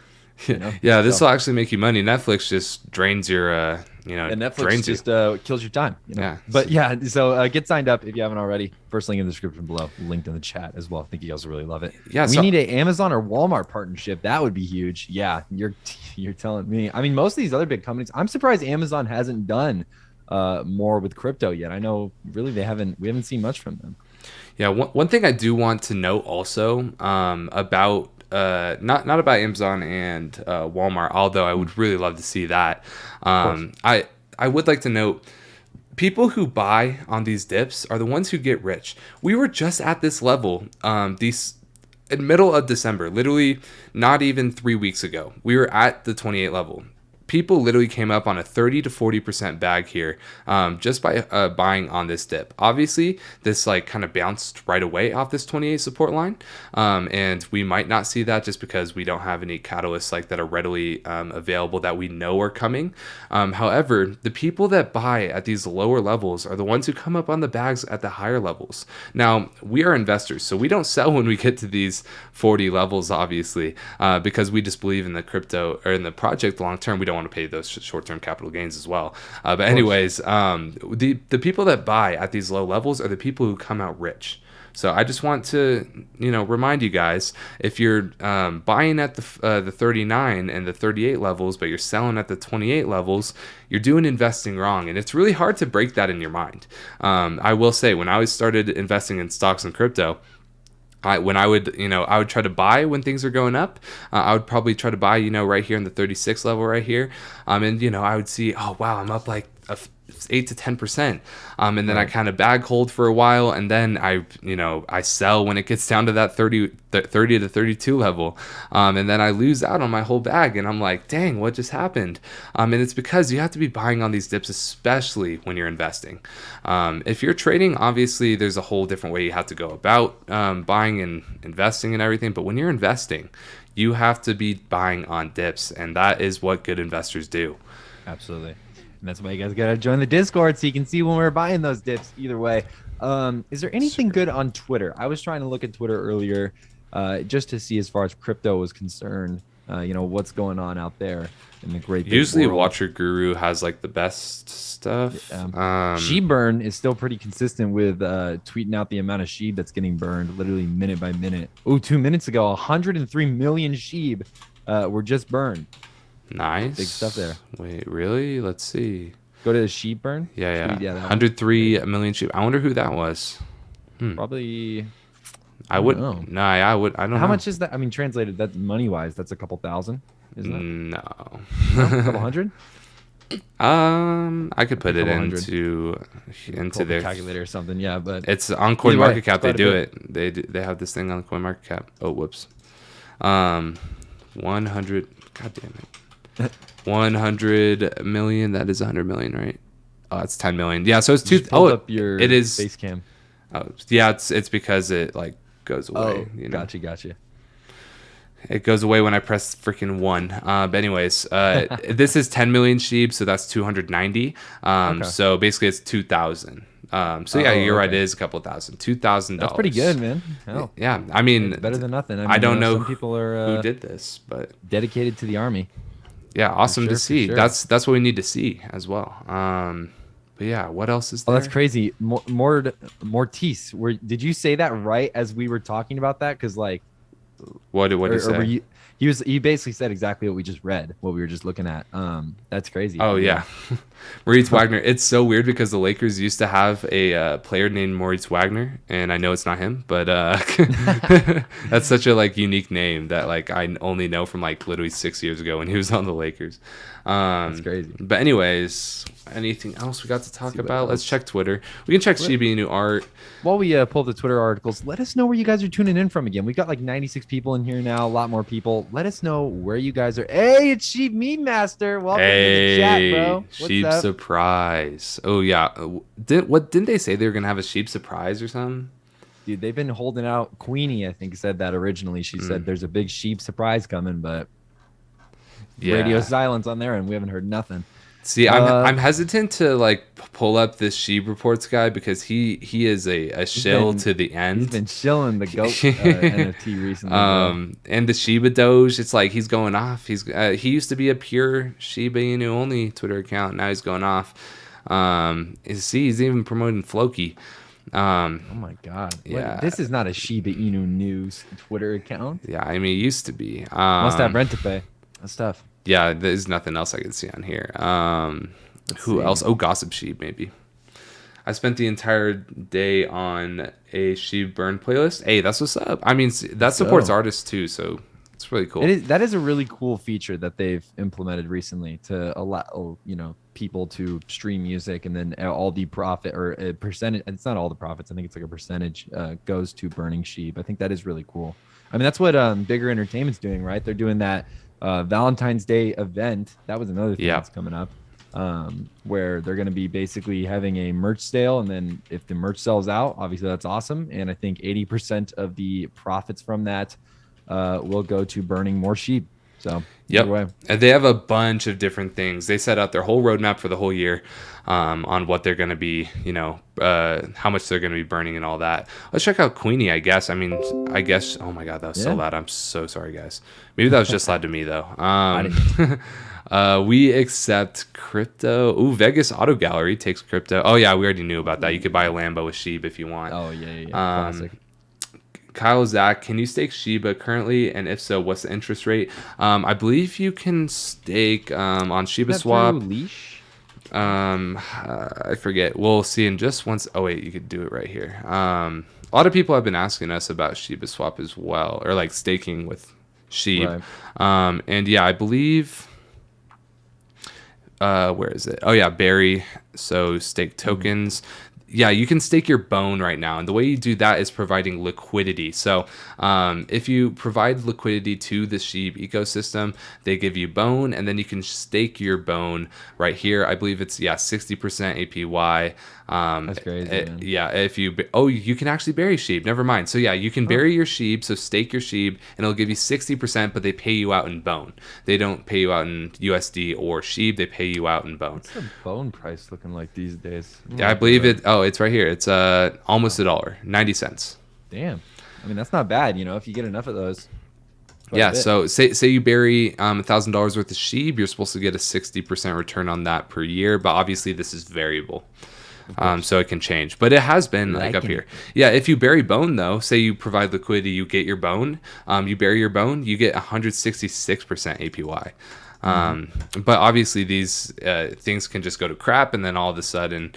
Yeah, this will actually make you money. Netflix just drains your, and Netflix just kills your time. Yeah. But yeah, so get signed up if you haven't already. First link in the description below, linked in the chat as well. I think you guys will really love it. Yeah, we need an Amazon or Walmart partnership. That would be huge. Yeah, you're telling me. I mean, most of these other big companies. I'm surprised Amazon hasn't done more with crypto yet. I know really we haven't seen much from them. Yeah, one thing I do want to note also about. Not about Amazon and Walmart, although I would really love to see that. I would like to note, people who buy on these dips are the ones who get rich. We were just at this level in middle of December, literally not even 3 weeks ago. We were at the 28 level. People literally came up on a 30 to 40% bag here just by buying on this dip. Obviously, this kind of bounced right away off this 28 support line. And we might not see that just because we don't have any catalysts that are readily available that we know are coming. However, the people that buy at these lower levels are the ones who come up on the bags at the higher levels. Now, we are investors, so we don't sell when we get to these 40 levels, obviously, because we just believe in the crypto or in the project long term. We don't want to pay those short-term capital gains as well. But anyways, the people that buy at these low levels are the people who come out rich. So I just want to, remind you guys, if you're buying at the 39 and the 38 levels, but you're selling at the 28 levels, you're doing investing wrong. And it's really hard to break that in your mind. I will say, when I started investing in stocks and crypto, I would try to buy when things are going up. I would probably try to buy, right here in the 36 level right here. And, I would see, oh, wow, I'm up 8 to 10%. And then I kind of bag hold for a while. And then I sell when it gets down to that 30 to 32 level. And then I lose out on my whole bag. And I'm like, dang, what just happened? And it's because you have to be buying on these dips, especially when you're investing. If you're trading, obviously there's a whole different way you have to go about buying and investing and everything. But when you're investing, you have to be buying on dips. And that is what good investors do. Absolutely. And that's why you guys got to join the Discord so you can see when we're buying those dips either way. Is there anything good on Twitter? I was trying to look at Twitter earlier just to see as far as crypto was concerned, what's going on out there in the great big Usually world. Watcher Guru has the best stuff. Shib burn is still pretty consistent with tweeting out the amount of Shib that's getting burned literally minute by minute. 2 minutes ago, 103 million Shib were just burned. Nice. Big stuff there. Wait, really? Let's see. Go to the Shib burn. Yeah. 103 million Shib. I wonder who that was. Probably. I would. No, I would. I don't know. How much is that? I mean, translated, that's money wise, that's a couple thousand, isn't it? No. A couple hundred. I could put it into their calculator or something. Yeah, but it's on CoinMarketCap. They do it. They have this thing on CoinMarketCap. Oh, whoops. 100. God damn it. 100 million. That is 100 million, right? Oh, it's 10 million. Yeah, so it's two. Just pulled up your it is face cam. Oh, yeah, it's because it like goes away. Oh, gotcha. It goes away when I press freaking 1. But anyways, this is 10 million Shib, so that's 290. Okay. So basically it's 2,000. So yeah, you're right. It is a couple thousand. $2,000. That's pretty good, man. Hell, yeah, I mean, it's better than nothing. I don't know some people are who did this, but dedicated to the army. yeah, awesome to see. Sure. That's what we need to see as well. But yeah, what else is there? Oh, that's crazy. Mortis. Did you say that right as we were talking about that? Because like, what did he say? He basically said exactly what we just read, what we were just looking at. That's crazy. Oh yeah, Moritz Wagner. It's so weird because the Lakers used to have a player named Moritz Wagner, and I know it's not him, but that's such a like unique name that like I only know from like literally 6 years ago when he was on the Lakers. That's crazy. But anyways, anything else we got to talk about? Let's check Twitter. We can check Shiba Inu art. While we pull the Twitter articles, let us know where you guys are tuning in from again. We've got like 96 people in here now, a lot more people. Let us know where you guys are. Hey, it's Sheep Meme Master. Welcome to the chat, bro. Sheep surprise. Oh yeah. Didn't they say they were gonna have a sheep surprise or something? Dude, they've been holding out. Queenie, I think, said that originally. She said there's a big sheep surprise coming, but radio silence on there, and we haven't heard nothing. See, I'm hesitant to like pull up this Sheeb Reports guy because he is a shill to the end. He's been shilling the goat NFT recently. And the Shiba Doge, it's like he's going off. He used to be a pure Shiba Inu only Twitter account. Now he's going off. He's even promoting Floki. Oh my god! Yeah, this is not a Shiba Inu news Twitter account. Yeah, I mean it used to be. Must have rent to pay. That's tough. Yeah, there's nothing else I can see on here. Who else? Oh, Gossip Sheep, maybe. I spent the entire day on a Sheep Burn playlist. Hey, that's what's up. I mean, that supports artists too, so it's really cool. That is a really cool feature that they've implemented recently to allow people to stream music, and then all the profit or a percentage. It's not all the profits. I think it's like a percentage goes to burning Sheep. I think that is really cool. I mean, that's what Bigger Entertainment's doing, right? They're doing that. Valentine's Day event. That was another thing that's coming up, where they're going to be basically having a merch sale, and then if the merch sells out, obviously that's awesome. And I think 80% of the profits from that will go to burning more sheep. So and they have a bunch of different things. They set out their whole roadmap for the whole year on what they're going to be, how much they're going to be burning and all that. Let's check out Queenie, I guess. Oh my God, that was so loud. I'm so sorry, guys. Maybe that was just loud to me, though. We accept crypto. Ooh, Vegas Auto Gallery takes crypto. Oh, yeah, we already knew about that. You could buy a Lambo with Sheep if you want. Oh, yeah. Classic. Kyle Zach, can you stake Shiba currently? And if so, what's the interest rate? I believe you can stake on Shiba Swap. Leash? I forget. We'll see in just once. Oh, wait, you could do it right here. A lot of people have been asking us about Shiba Swap as well, or like staking with Sheep. Right. And yeah, I believe. Where is it? Oh, yeah, Barry. So stake tokens. Yeah, you can stake your bone right now. And the way you do that is providing liquidity. So if you provide liquidity to the Sheep ecosystem, they give you bone, and then you can stake your bone right here. I believe it's, 60% APY. That's crazy, man. Yeah, you can actually bury Sheep. Never mind. So yeah, you can bury your Sheep, so stake your Sheep, and it'll give you 60%, but they pay you out in bone. They don't pay you out in USD or Sheep. They pay you out in bone. What's the bone price looking like these days? Yeah, I believe it. Oh, it's right here. It's almost $1, 90 cents. Damn. I mean, that's not bad, if you get enough of those. Yeah, so say you bury $1,000 worth of Sheep, you're supposed to get a 60% return on that per year, but obviously this is variable. So it can change, but it has been like up here. Yeah, if you bury bone though, say you provide liquidity, you get your bone. You bury your bone, you get 166% APY. But obviously these things can just go to crap, and then all of a sudden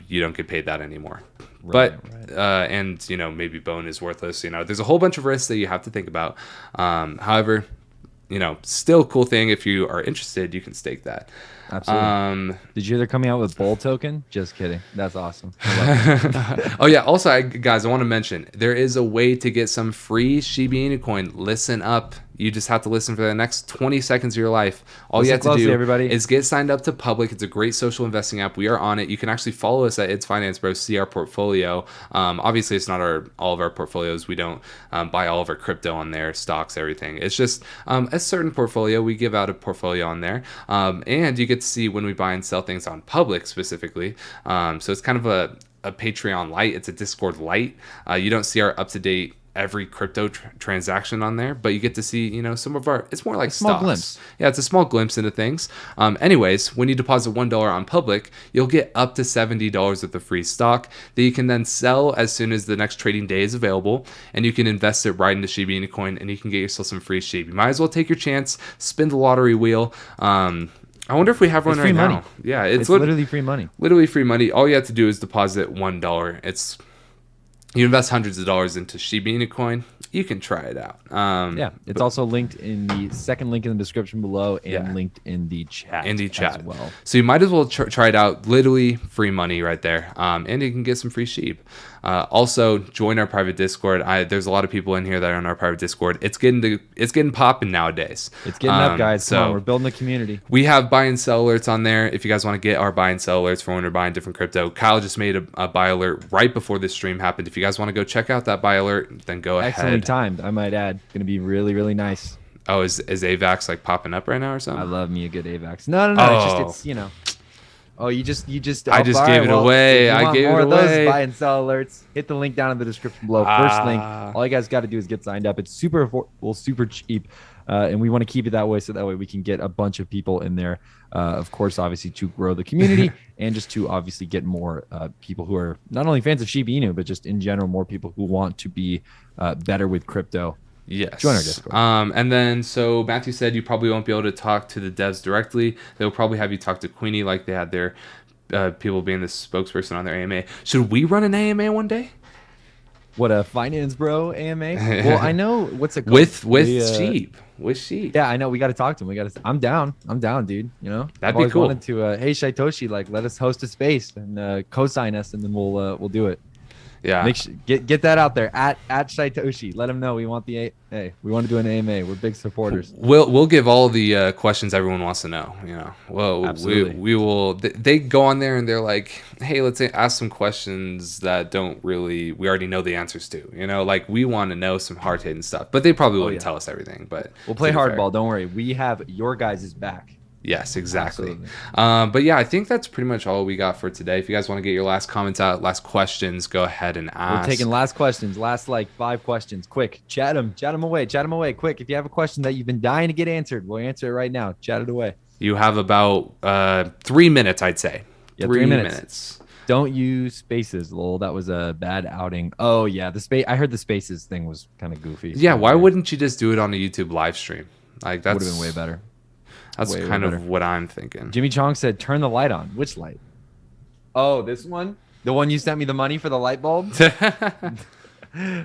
you don't get paid that anymore. And maybe bone is worthless. There's a whole bunch of risks that you have to think about. However, still a cool thing. If you are interested, you can stake that. Absolutely. Did you hear they're coming out with Bull token? Just kidding. That's awesome. Oh yeah. Also, guys, I want to mention there is a way to get some free Shiba Inu coin. Listen up, You just have to listen for the next 20 seconds of your life. All you Listen have to closely, do everybody. is get signed up to Public. It's a great social investing app. We are on it. You can actually follow us at It's Finance Bros, see our portfolio. Obviously, it's not all of our portfolios. We don't buy all of our crypto on there, stocks, everything. It's just a certain portfolio. We give out a portfolio on there. And you get to see when we buy and sell things on Public specifically. So it's kind of a Patreon Lite. It's a Discord Lite. You don't see our up-to-date every crypto transaction on there, but you get to see, some of our, it's more like small stocks. glimpse. Yeah, it's a small glimpse into things. Anyways, when you deposit $1 on Public, you'll get up to $70 worth of free stock that you can then sell as soon as the next trading day is available, and you can invest it right into Shiba Inu Coin, and you can get yourself some free Shib. You might as well take your chance, spin the lottery wheel. I wonder if we have one right money. now. Yeah, it's literally free money. Literally free money. All you have to do is deposit $1. You invest hundreds of dollars into Shiba Inu Coin. You can try it out. It's also linked in the second link in the description below and linked in the chat. As well. So you might as well try it out. Literally free money right there. And you can get some free Shib. Also, join our private Discord. There's a lot of people in here that are in our private Discord. It's getting popping nowadays. It's getting up, guys. So come on, we're building a community. We have buy and sell alerts on there. If you guys want to get our buy and sell alerts for when we're buying different crypto, Kyle just made a buy alert right before this stream happened. If you guys want to go check out that buy alert, then go ahead. Excellently timed, I might add. Going to be really, really nice. Oh, is AVAX like popping up right now or something? I love me a good AVAX. No. It's Oh, you just. I just gave it away. I gave it away. Those buy and sell alerts, hit the link down in the description below. First link. All you guys got to do is get signed up. It's super affordable, super cheap, and we want to keep it that way so that way we can get a bunch of people in there. Of course, obviously to grow the community and just to obviously get more people who are not only fans of Shiba Inu but just in general more people who want to be better with crypto. Yes. Join our Discord. And then, so Matthew said you probably won't be able to talk to the devs directly. They'll probably have you talk to Queenie like they had their people being the spokesperson on their AMA. Should we run an AMA one day? What, a finance bro AMA? Well, I know what's it called? With Shib. With Shib. Yeah, I know. We got to talk to him. I'm down, dude. That'd be cool. Wanted to, hey Shaitoshi, let us host a space and co-sign us, and then we'll do it. Yeah. Make sure, get that out there at Shaitoshi. Let him know we want we want to do an AMA. We're big supporters. We'll give all the questions everyone wants to know. Well, absolutely. We will. They go on there and they're like, hey, let's ask some questions that we already know the answers to. We want to know some hard hitting stuff, but they probably wouldn't tell us everything. But we'll play hardball. Don't worry. We have your guys' back. Yes, exactly. But yeah, I think that's pretty much all we got for today. If you guys want to get your last comments out, last questions, go ahead and ask. We're taking last questions, last 5 questions. Quick, chat them away. Quick, if you have a question that you've been dying to get answered, we'll answer it right now. Chat it away. You have about 3 minutes, I'd say. Yeah, 3 minutes. Don't use spaces, lol. That was a bad outing. Oh yeah, I heard the spaces thing was kind of goofy. Yeah, why wouldn't you just do it on a YouTube live stream? That would have been way better. That's kind of what I'm thinking. Jimmy Chong said, turn the light on. Which light? Oh, this one? The one you sent me the money for the light bulb?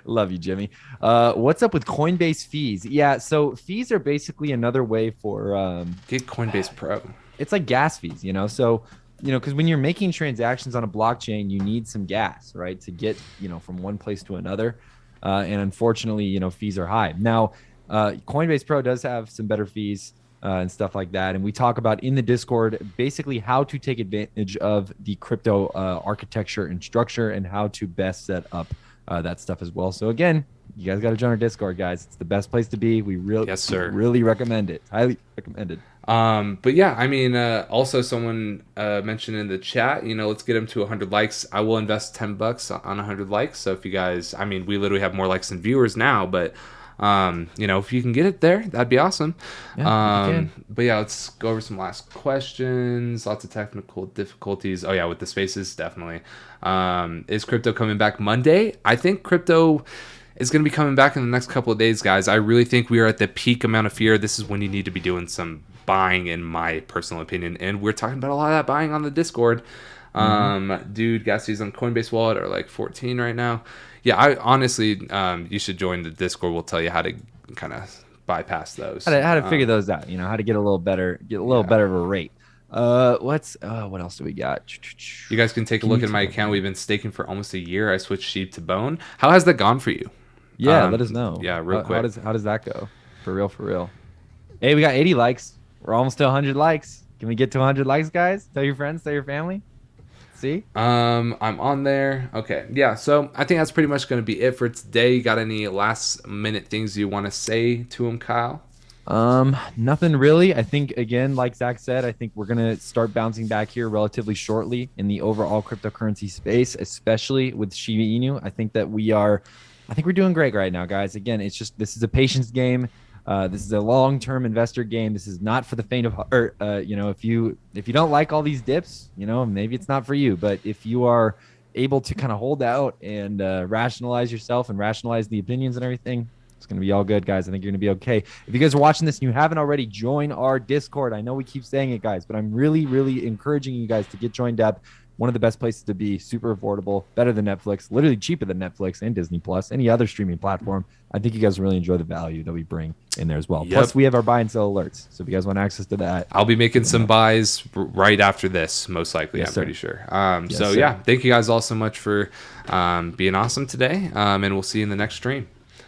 Love you, Jimmy. What's up with Coinbase fees? Yeah, so fees are basically another way for... Get Coinbase Pro. It's like gas fees, So, because when you're making transactions on a blockchain, you need some gas, right? To get, from one place to another. And unfortunately, fees are high. Now, Coinbase Pro does have some better fees. And stuff like that. And we talk about in the Discord basically how to take advantage of the crypto architecture and structure and how to best set up that stuff as well. So again, you guys got to join our Discord, guys. It's the best place to be. We really recommend it. Highly recommended. But yeah, I mean, also someone mentioned in the chat, let's get them to 100 likes. I will invest $10 on 100 likes. So if you guys, we literally have more likes than viewers now, but if you can get it there, that'd be awesome. Yeah, but yeah, let's go over some last questions. Lots of technical difficulties. Oh yeah, with the spaces, definitely. Is crypto coming back Monday? I think crypto is going to be coming back in the next couple of days, guys. I really think we are at the peak amount of fear. This is when you need to be doing some buying, in my personal opinion. And we're talking about a lot of that buying on the Discord. Dude, gas fees on Coinbase Wallet are 14 right now. Yeah, I honestly, you should join the Discord. We'll tell you how to kind of bypass those. How to figure those out. How to get a little better, better of a rate. What else do we got? You guys can take a look at my account. We've been staking for almost a year. I switched Shib to Bone. How has that gone for you? Yeah, let us know. Yeah, real quick. How does that go? For real, for real. Hey, we got 80 likes. We're almost to 100 likes. Can we get to 100 likes, guys? Tell your friends, tell your family. See? I'm on there. Okay. Yeah. So I think that's pretty much going to be it for today. You got any last minute things you want to say to him, Kyle? Nothing really. I think again, like Zach said, I think we're gonna start bouncing back here relatively shortly in the overall cryptocurrency space, especially with Shiba Inu. I think we're doing great right now, guys. Again, it's just this is a patience game. This is a long-term investor game. This is not for the faint of heart. If you don't like all these dips, maybe it's not for you. But if you are able to kind of hold out and rationalize yourself and rationalize the opinions and everything, it's going to be all good, guys. I think you're going to be okay. If you guys are watching this and you haven't already, join our Discord. I know we keep saying it, guys, but I'm really, really encouraging you guys to get joined up. One of the best places to be, super affordable, better than Netflix, literally cheaper than Netflix and Disney Plus, any other streaming platform. I think you guys really enjoy the value that we bring in there as well. Yep. Plus, we have our buy and sell alerts. So if you guys want access to that, I'll be making some buys right after this, most likely. Yes, I'm sir. pretty sure. Yes, sir. Yeah, thank you guys all so much for being awesome today. And we'll see you in the next stream.